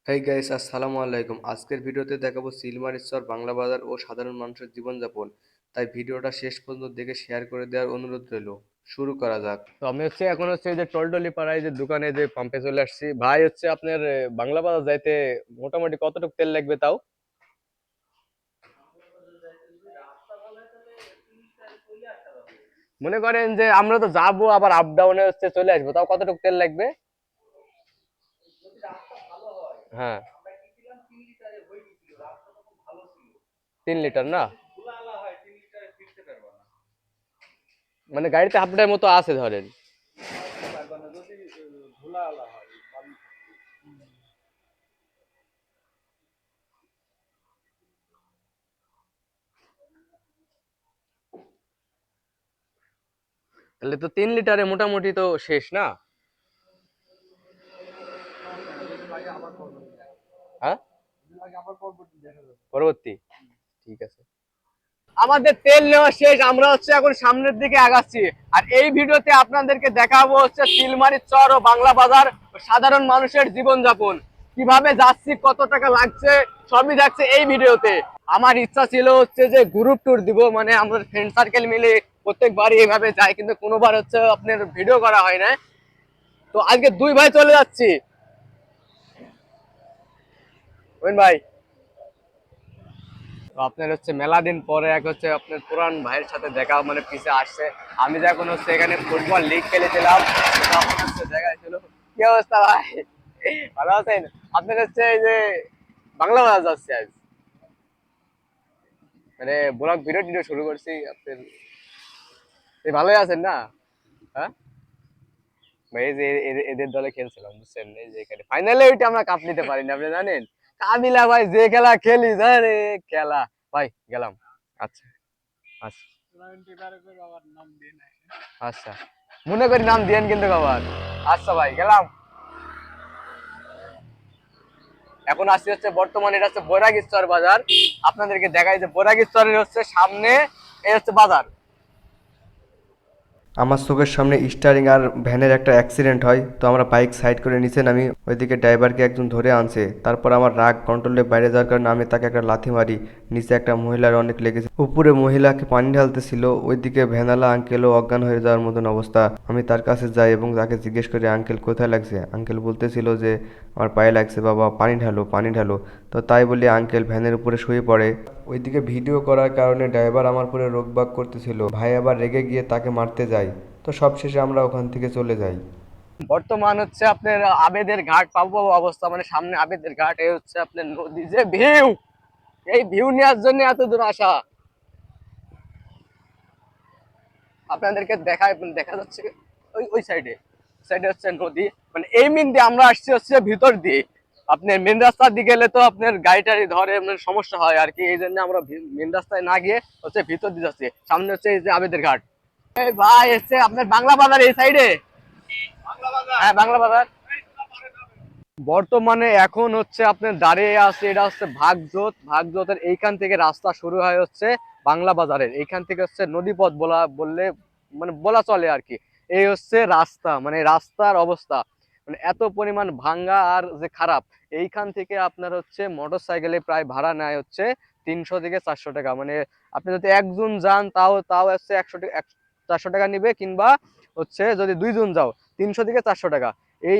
Hey guys, আসসালামু আলাইকুম। আজকের ভিডিওতে দেখাবো চিলমারির চর, বাংলা বাজার ও সাধারণ মানুষের জীবনযাপন। তাই ভিডিওটা শেষ পর্যন্ত দেখে শেয়ার করে দেওয়ার অনুরোধ রইল। শুরু করা যাক। তো আমি এখন এই যে টলটলি পাড়ায় যে দোকানে যে পাম্পে চলে আসছি। ভাই আপনার বাংলা বাজার যাইতে মোটামুটি কতটুকু তেল লাগবে তাও? মনে করেন যে আমরা তো যাবো আবার আপ ডাউনে চলে আসবো, তাও কতটুকু তেল লাগবে? হ্যাঁ, 3 লিটার না? মানে গাড়িতে হাফ লিটার মতো আছে ধরেন। তাহলে তো 3 লিটারে মোটামুটি তো শেষ না? হ্যাঁ, পরবর্তী। ঠিক আছে, আমাদের তেল নেওয়া শেষ। আমরা এখন সামনের দিকে আগাচ্ছি। আর এই ভিডিওতে আপনাদেরকে দেখাবো চিলমারির চর ও বাংলা বাজার ও সাধারণ মানুষের জীবনযাপন, কিভাবে যাচ্ছি, কত টাকা লাগছে, সবই থাকছে এই ভিডিওতে। আমার ইচ্ছা ছিল যে গ্রুপ ট্যুর দিব, মানে আমরা ফ্রেন্ড সার্কেল মিলে প্রত্যেকবারই এইভাবে যাই, কিন্তু কোনোবার আপনার ভিডিও করা হয় না। তো আজকে দুই ভাই চলে যাচ্ছি। ওই ভাই, তো আপনার মেলা দিন পরে এক আপনার পুরান ভাইয়ের সাথে দেখা, মানে পিছে আসছে। আমি যখন এখানে ফুটবল লিগ খেলেছিলাম, তখন দেখা ছিল। কি অবস্থা ভাই, ভালো আছেন? আপনার এই যে বাংলা বাজার যাচ্ছে আজ, মানে ব্লগ ভিডিও টিডিও শুরু করছি আপনার। এই ভালোই আছেন না? হ্যাঁ ভাই, এই যে এদের দলে খেলছিলাম বুঝছেন, এই যে এখানে ফাইনালে ওইটা আমরা কাপ নিতে পারিনি, আপনি জানেন। কাবিলা ভাই যে খেলা খেলি জানে, খেলা ভাই গেলাম। আচ্ছা আচ্ছা আচ্ছা, মনে করি নাম দিয়েন কিন্তু আবার। আচ্ছা ভাই গেলাম। এখন আসছি বর্তমানে, এটা বৈরাগীশ্বর বাজার। আপনাদেরকে দেখাই যে বৈরাগীশ্বরের সামনে এই বাজার। আমার চোখের সামনে স্টারিং আর ভ্যানের একটা অ্যাক্সিডেন্ট হয়, তো আমরা বাইক সাইড করে নিচে নামি। ওইদিকে ড্রাইভারকে একজন ধরে আনছে। তারপর আমার রাগ কন্ট্রোলের বাইরে যাওয়ার কারণে আমি তাকে একটা লাথি মারি। নিচে একটা মহিলার অনেক লেগেছে, উপরে মহিলাকে পানি ঢালতেছিল। ওইদিকে ভ্যানালা আঙ্কেলও অজ্ঞান হয়ে যাওয়ার মতন অবস্থা। আমি তার কাছে যাই এবং তাকে জিজ্ঞেস করি, আঙ্কেল কোথায় লাগছে? আঙ্কেল বলতেছিল যে আমার পায়ে লাগছে, বাবা পানি ঢালো পানি ঢালো। তো তাই বলি আঙ্কেল ভ্যানের উপরে শুয়ে পড়ে। ওইদিকে ভিডিও করার কারণে ড্রাইভার আমার উপরে রোকবাক করতেছিল। ভাই আবার রেগে গিয়ে তাকে মারতে যায়। তো সবশেষে আমরা ওখান থেকে চলে যাই। বর্তমান আপনার আবেদের ঘাট পাবো অবস্থা, মানে সামনে আবেদের ঘাট। এই আপনার নদী যে ভিউ, এই ভিউ নেওয়ার জন্য এত দূর আসা। আপনাদেরকে দেখায়, দেখা যাচ্ছে ওই ওই সাইডে সাইডে নদী। মানে এই মিন দিয়ে আমরা আসছি ভিতর দিয়ে। আপনার মেন রাস্তার দিকে গেলে তো আপনার গাড়ি টাড়ি ধরে, মানে সমস্যা হয় আর কি। এই জন্য আমরা মেন রাস্তায় না গিয়ে ভিতর দিয়ে যাচ্ছি। সামনে এই যে আবেদের ঘাট। এই ভাই আপনার বাংলা বাজার এই সাইডে। হ্যাঁ, বাংলা বাজার। বর্তমানে এখন আপনার দাঁড়িয়ে আছে, এটা ভাগজোত। ভাগজোতের এইখান থেকে রাস্তা শুরু হয় বাংলা বাজারের এইখান থেকে নদীপথ বললে মানে বলা চলে আর কি। এই রাস্তা, মানে রাস্তার অবস্থা মানে এত পরিমাণ ভাঙ্গা আর যে খারাপ। এইখান থেকে আপনার মোটর সাইকেলে প্রায় ভাড়া নেয় 300 থেকে 400 টাকা। মানে আপনি যদি একজন যান তাও তাও 100 টাকা, 400 টাকা নিবে, কিংবা যদি দুইজন যাও 300 থেকে 400 টাকা। এই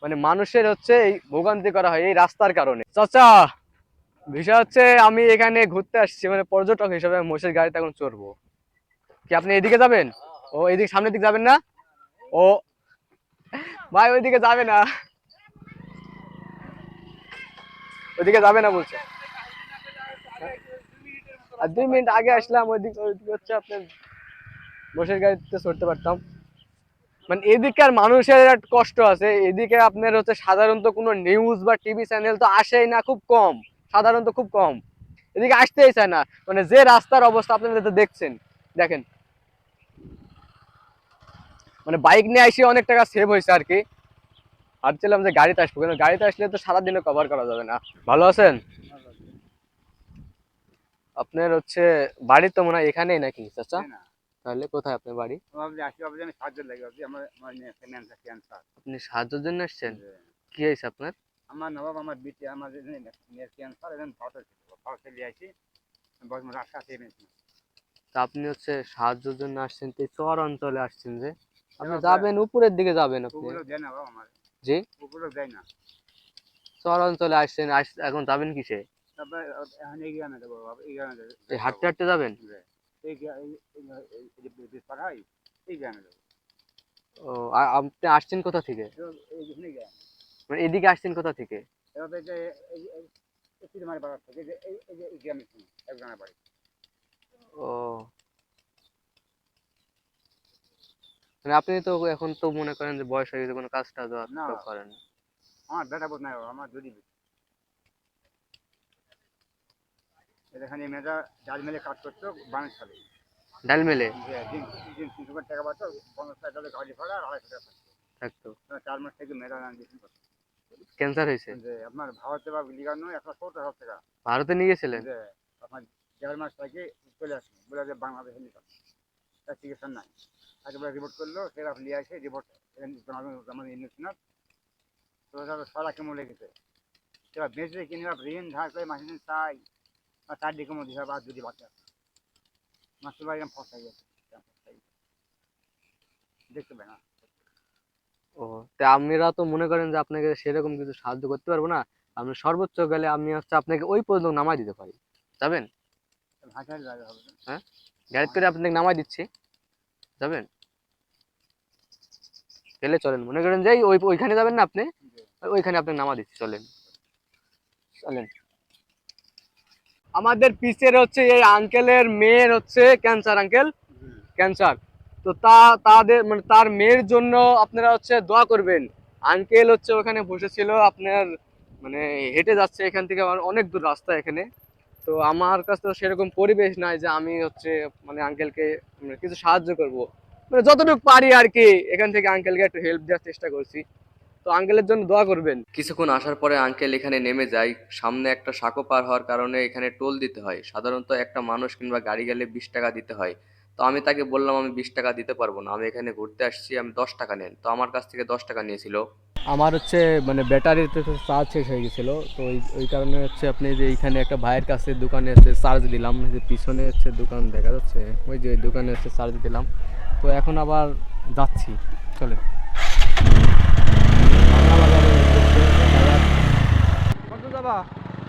মানে মানুষের এই ভোগান্তি করা হয় এই রাস্তার কারণে। চাচা, বিষয় আমি এখানে ঘুরতে আসছি, মানে পর্যটক হিসেবে মোষের গাড়িতে এখন চড়বো। কি আপনি এদিকে যাবেন? ও এদিকে সামনের দিকে যাবেন না? ও ভাই, ওইদিকে যাবে না, ওইদিকে যাবে না বলছে। আর 2 মিনিট আগে আসলাম, ওইদিকে ওইদিকে আপনার মোষের গাড়িতে চড়তে পারতাম। মানে এদিকে আর মানুষের একটা কষ্ট আছে। এদিকে আপনার সাধারণত কোনো নিউজ বা টিভি চ্যানেল তো আসেই না, খুব কম, সাধারণত খুব কম। এদিকে আসতেই চায় না। মানে যে রাস্তার অবস্থা আপনারা তো দেখছেন, দেখেন। মানে বাইক নিয়ে এসে অনেক টাকা সেভ হয়েছে আর কি। ভাবছিলাম যে গাড়িতে আসবো, কিন্তু গাড়িতে আসলে তো সারাদিনে কভার করা যাবে না। ভালো আছেন? আপনার বাড়ি তো মনে হয় এখানেই নাকি চাচা? তাহলে কোথায় আপনার বাড়ি? আপনি সাহায্যের জন্য আসছেন? কি হয়েছে আপনার? আমার নবাব আমার বিটি আমার ক্যান্সার এবং ভারতে নিয়ে আসি রাস্তা চেয়েছি। তা আপনি হচ্ছে সাহায্যের জন্য আসছেন, তো এই চর অঞ্চলে আসছেন যে, আপনি যাবেন উপরের দিকে যাবেন আপনি। উপরে দেয় না বাবা আমার, জি, উপরে দেয় না। চর অঞ্চলে আসছেন, এখন যাবেন কিসে? তারপরে এখন এই গ্রামে দেবো বাবা, এই গ্রামে দেবো। এই হাঁটতে হাঁটতে যাবেন? এই পাড়া হয়, এই গ্রামে দেবো। ও, আপনি আসছেন কোথা থেকে? এইখানে গ্রাম মানে এদিকে আসছেন কোথা থেকে? এভাবে যে চিরমারি বাজার থেকে যে এই যে এই গ্রামে এক গ্রামে বাড়ি। ও, মানে আপনি তো এখন তো মনে করেন যে বয়স হয়ে গেছে, কোনো কাজ টাজ আর না তো করেন না। আমার বেটা বোধ নাই বাবা, আমার যদি এখানে মেয়েটা ডাল মেলে কাজ করতো বানের সালে, ডাল মেলে দিন 300 টাকা পাতো, 50 টাকা গাড়ি ভাড়া আর 250 টাকা থাকতো? 4 মাস থেকে মেয়েটা দিয়েছিল। ক্যান্সার হয়েছে? যে আপনার ভারতে বা লিগানো 170,000 টাকা ভারতে নিয়ে গেছিলেন? যে আপনার 1.5 মাস থেকে চলে আসুন বলে যে বাংলাদেশে নিতাম, তার চিকিৎসা নাই। একেবারে রিপোর্ট করলো, সেটা নিয়ে আসে রিপোর্ট আমাদের ইন্ডোনেশিয়ার তো সারা কেমন লেগেছে, সেটা বেঁচে কিনে ঋণ ধার করে মাসে দিন চাই আর 4 দিকের মধ্যে আর যদি বাচ্চা মাসুর বাড়ি ফসাই গেছে, দেখতে পাই না। ও, তা আপনারা তো মনে করেন যে আপনাকে সেরকম কিছু সাহায্য করতে পারবো না, আপনি সর্বোচ্চ গেলে আমি হচ্ছে আপনাকে ওই পর্যন্ত নামাই দিতে পারি, যাবেন? হাঁটাহাঁটি জায়গা হবে না। হ্যাঁ, গাড়ি করে আপনাকে নামাই দিচ্ছি, যাবেন? গেলে চলেন, মনে করেন যে ওইখানে যাবেন না আপনি, ওইখানে আপনাকে নামা দিচ্ছি, চলেন চলেন। আমাদের পিছের হচ্ছে এই আঙ্কেলের মেয়ের হচ্ছে ক্যান্সার, আঙ্কেল ক্যান্সার। তো তাদের মানে তার মেয়ের জন্য আপনারা হচ্ছে দোয়া করবেন। আঙ্কেল হচ্ছে ওখানে বসেছিল, আপনার মানে হেঁটে যাচ্ছে এখান থেকে, অনেক দূর রাস্তা এখানে। তো আমার কাছে তো সেরকম পরিবেশ নাই যে আমি হচ্ছে মানে আঙ্কেলকে কিছু সাহায্য করব, মানে যতটুকু পারি আর কি এখান থেকে আঙ্কেলকে একটু হেল্প দেওয়ার চেষ্টা করছি। তো আঙ্কেলের জন্য দোয়া করবেন। কিছুক্ষণ আসার পরে আঙ্কেল এখানে নেমে যায়। সামনে একটা সাঁকো পার হওয়ার কারণে এখানে টোল দিতে হয়, সাধারণত একটা মানুষ কিংবা গাড়ি গেলে 20 টাকা দিতে হয়। তো আমি তাকে বললাম আমি 20 টাকা দিতে পারবো না, আমি এখানে ঘুরতে আসছি, আমি 10 টাকা নেন। তো আমার কাছ থেকে 10 টাকা নিয়েছিল। আমার হচ্ছে মানে ব্যাটারিতে চার্জ শেষ হয়ে গেছিল, তো ওই কারণে হচ্ছে আপনি যে এইখানে একটা ভাইয়ের কাছে দোকানে হচ্ছে চার্জ দিলাম, যে পিছনে হচ্ছে দোকান দেখা যাচ্ছে, ওই যে দোকানে হচ্ছে চার্জ দিলাম। তো এখন আবার যাচ্ছি, চলে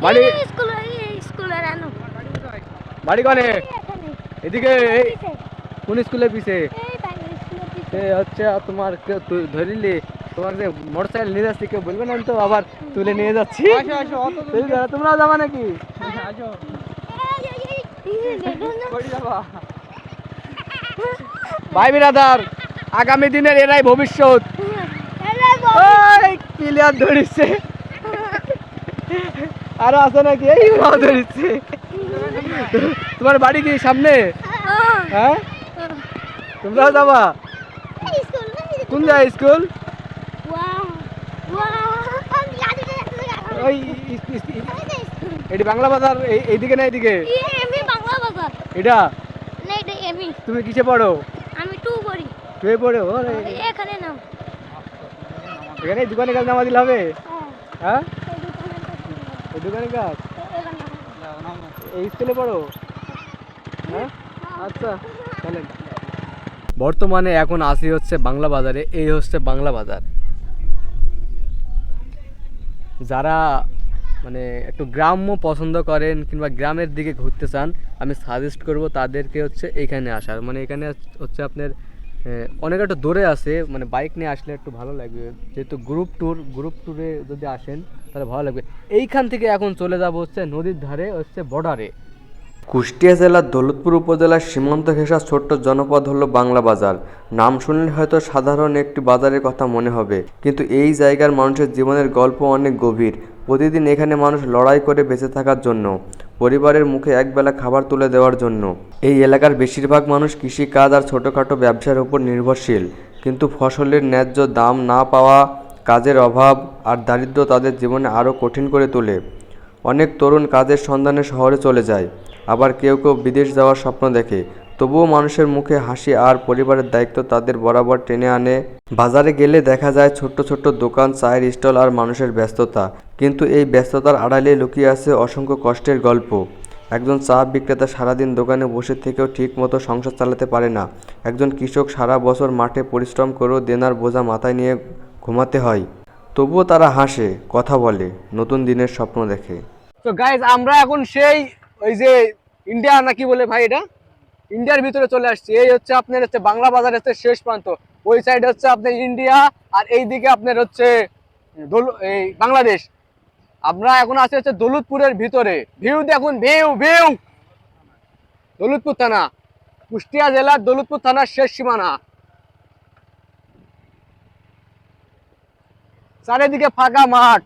বাড়ি। বাড়ি কনে? এদিকে কোন স্কুলের পিছে? হচ্ছে তোমার ধরিলি তোমার যে মোটরসাইকেল নিয়ে যাচ্ছি, কেউ বলবে না তো আবার তুলে নিয়ে যাচ্ছি। তোমরা যাবা নাকি? ভাই বিরাদার, আগামী দিনের এরাই ভবিষ্যৎ। ক্লিয়ার ধরিচ্ছে, আরো আছে নাকি? এই ধরিচ্ছে। তোমার বাড়ি কি সামনে? হ্যাঁ, তোমরাও যাবা? কোন জায়গায় স্কুল? ওই এটি বাংলা বাজার এইদিকে না এইদিকে? এটা তুমি কিসে পড়ো? আমি 2 পড়ি। 2 পড়ো? এখানে নাও। এখানে দোকানে কাজ নামা দিলে হবে? হ্যাঁ, এই দোকানে কাজ, এই স্কুলে পড়ো? হ্যাঁ, আচ্ছা চলেন। বর্তমানে এখন আসি হচ্ছে বাংলা বাজারে, এই হচ্ছে বাংলা বাজার। যারা মানে একটু গ্রাম্য পছন্দ করেন কিংবা গ্রামের দিকে ঘুরতে চান, আমি সাজেস্ট করব তাদেরকে হচ্ছে এইখানে আসার। মানে এখানে হচ্ছে আপনার অনেক একটু দূরে আছে, মানে বাইক নিয়ে আসলে একটু ভালো লাগবে, যেহেতু গ্রুপ ট্যুরে যদি আসেন তাহলে ভালো লাগবে। এইখান থেকে এখন চলে যাব হচ্ছে নদীর ধারে, হচ্ছে বর্ডারে। কুষ্টিয়া জেলার দৌলতপুর উপজেলার সীমান্ত ঘেঁষা ছোট্ট জনপদ হলো বাংলা বাজার। নাম শুনলে হয়তো সাধারণ একটি বাজারের কথা মনে হবে, কিন্তু এই জায়গার মানুষের জীবনের গল্প অনেক গভীর। প্রতিদিন এখানে মানুষ লড়াই করে বেঁচে থাকার জন্য, পরিবারের মুখে একবেলা খাবার তুলে দেওয়ার জন্য। এই এলাকার বেশিরভাগ মানুষ কৃষিকাজ আর ছোটোখাটো ব্যবসার উপর নির্ভরশীল, কিন্তু ফসলের ন্যায্য দাম না পাওয়া, কাজের অভাব আর দারিদ্র্য তাদের জীবনে আরও কঠিন করে তোলে। অনেক তরুণ কাজের সন্ধানে শহরে চলে যায়, আবার কেউ কেউ বিদেশ যাওয়ার স্বপ্ন দেখে। তবুও মানুষের মুখে হাসি আর পরিবারের দায়িত্ব তাদের বরাবর টেনে আনে বাজারে গেলে দেখা যায় ছোট্ট ছোট্ট দোকান, চায়ের স্টল আর মানুষের ব্যস্ততা, কিন্তু এই ব্যস্ততার আড়ালে লুকিয়ে আছে অসংখ্য কষ্টের গল্প। একজন চা বিক্রেতা সারাদিন দোকানে বসে থেকেও ঠিক মতো সংসার চালাতে পারে না। একজন কৃষক সারা বছর মাঠে পরিশ্রম করেও দেনার বোঝা মাথায় নিয়ে ঘুমাতে হয়। তবুও তারা হাসে, কথা বলে, নতুন দিনের স্বপ্ন দেখে। তো গাইজ আমরা এখন সেই ওই যে ইন্ডিয়া নাকি বলে ভাই এটা, ইন্ডিয়ার ভিতরে চলে আসছি। এই হচ্ছে আপনার হচ্ছে বাংলা বাজার হচ্ছে শেষ প্রান্ত, ওই সাইডে হচ্ছে আপনার ইন্ডিয়া, আর এইদিকে আপনার হচ্ছে এই বাংলাদেশ। আমরা এখন আছি হচ্ছে দৌলতপুরের ভিতরে। ভিউ দেখুন, ভিউ ভিউ, দৌলতপুর থানা, কুষ্টিয়া জেলার দৌলতপুর থানার শেষ সীমানা। চারিদিকে ফাঁকা মাঠ।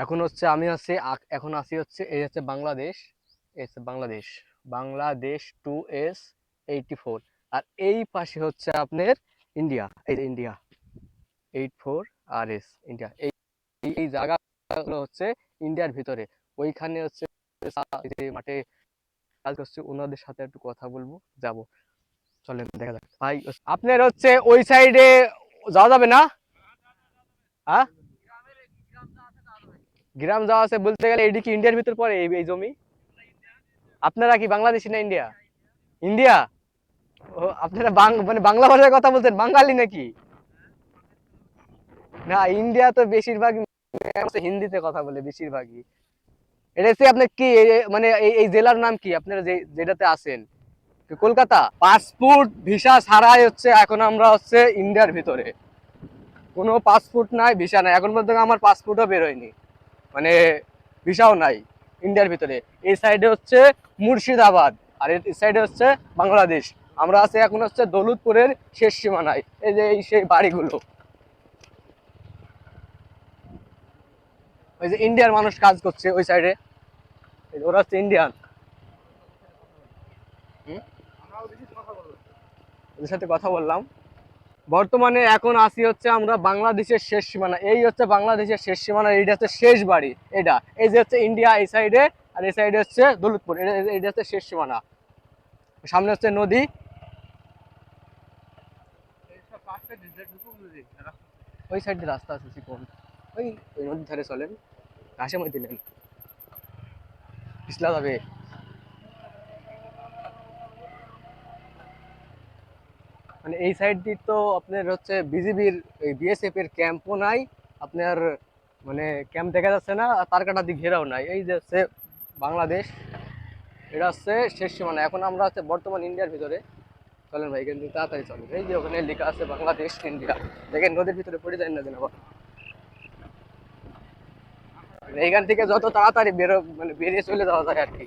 এখন হচ্ছে আমি আছি এখন আসি হচ্ছে এই হচ্ছে বাংলাদেশ, এই হচ্ছে বাংলাদেশ, বাংলাদেশ 2S84। আর এই পাশে হচ্ছে আপনার ইন্ডিয়া, এই যে ইন্ডিয়া 84RS ইন্ডিয়া। এই এই জায়গাগুলো হচ্ছে ইন্ডিয়ার ভিতরে। ওইখানে হচ্ছে যে মাঠে কাজ করছে, ওনাদের সাথে একটু কথা বলবো, যাব, চলেন দেখা যাক। ভাই আপনার হচ্ছে ওই সাইডে যাওয়া যাবে না? হ্যাঁ, গ্রাম যাওয়া আছে বলতে গেলে এইদিকে ইন্ডিয়ার ভিতর পড়ে এই জমি। আপনারা কি বাংলাদেশি না ইন্ডিয়া? ইন্ডিয়া। ও আপনারা মানে বাংলা ভাষায় কথা বলছেন, বাঙালি নাকি? না, ইন্ডিয়া তো বেশিরভাগ হিন্দিতে কথা বলে বেশিরভাগই। এটা হচ্ছে আপনার কি মানে এই জেলার নাম কি আপনারা যেটাতে আছেন? কলকাতা। পাসপোর্ট ভিসা ছাড়াই হচ্ছে এখন আমরা হচ্ছে ইন্ডিয়ার ভিতরে। কোনো পাসপোর্ট নাই, ভিসা নাই, এখন পর্যন্ত আমার পাসপোর্টও বেরোয়নি, মানে ভিসাও নাই ইন্ডিয়ার ভিতরে। এই সাইডে হচ্ছে মুর্শিদাবাদ, আর এই সাইডে হচ্ছে বাংলাদেশ। আমরা আছি এখন হচ্ছে দৌলতপুরের শেষ সীমানায়। এই যে এই সেই বাড়িগুলো, ওই যে ইন্ডিয়ার মানুষ কাজ করছে ওই সাইডে, ওরা হচ্ছে ইন্ডিয়ান। ওদের সাথে কথা বললাম। বর্তমানে এখন আসি হচ্ছে আমরা বাংলাদেশের শেষ সীমানা। এই হচ্ছে বাংলাদেশের শেষ সীমানা, এইটা হচ্ছে শেষ বাড়ি। এটা এই যে হচ্ছে ইন্ডিয়া এই সাইডে, আর এই সাইডে হচ্ছে দৌলতপুর, এটা হচ্ছে শেষ সীমানা। সামনে হচ্ছে নদী। ওই সাইডে রাস্তা আছে চিকন, ওই ওই নদীর ধারে চলেন, ঘাসে মধ্যে নেন, পিছলা যাবে। মানে এই সাইড দিয়ে তো আপনার হচ্ছে বিজিবির বিএসএফ এর ক্যাম্পও নাই আপনার, মানে ক্যাম্প দেখা যাচ্ছে না, আর তার কাটা দিয়ে ঘেরাও নাই। এই যে হচ্ছে বাংলাদেশ, এটা হচ্ছে শেষ সীমানা। এখন আমরা হচ্ছে বর্তমান ইন্ডিয়ার ভিতরে। চলেন ভাই, এখান থেকে তাড়াতাড়ি চলেন। এই যে ওখানে লেখা আছে বাংলাদেশ ইন্ডিয়া, দেখেন নদীর ভিতরে পড়ে যায় না যেন আবার। এইখান থেকে যত তাড়াতাড়ি মানে বেরিয়ে চলে যাওয়া যায় আর কি।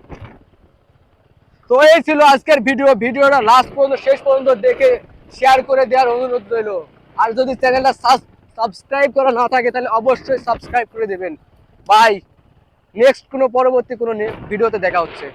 তো এই ছিল আজকের ভিডিওটা লাস্ট পর্যন্ত শেষ পর্যন্ত দেখে শেয়ার করে দেওয়ার অনুরোধ রইল। আর যদি চ্যানেলটা সাবস্ক্রাইব করা না থাকে তাহলে অবশ্যই সাবস্ক্রাইব করে দেবেন। বাই, নেক্সট কোনো পরবর্তী কোনো ভিডিওতে দেখা হচ্ছে।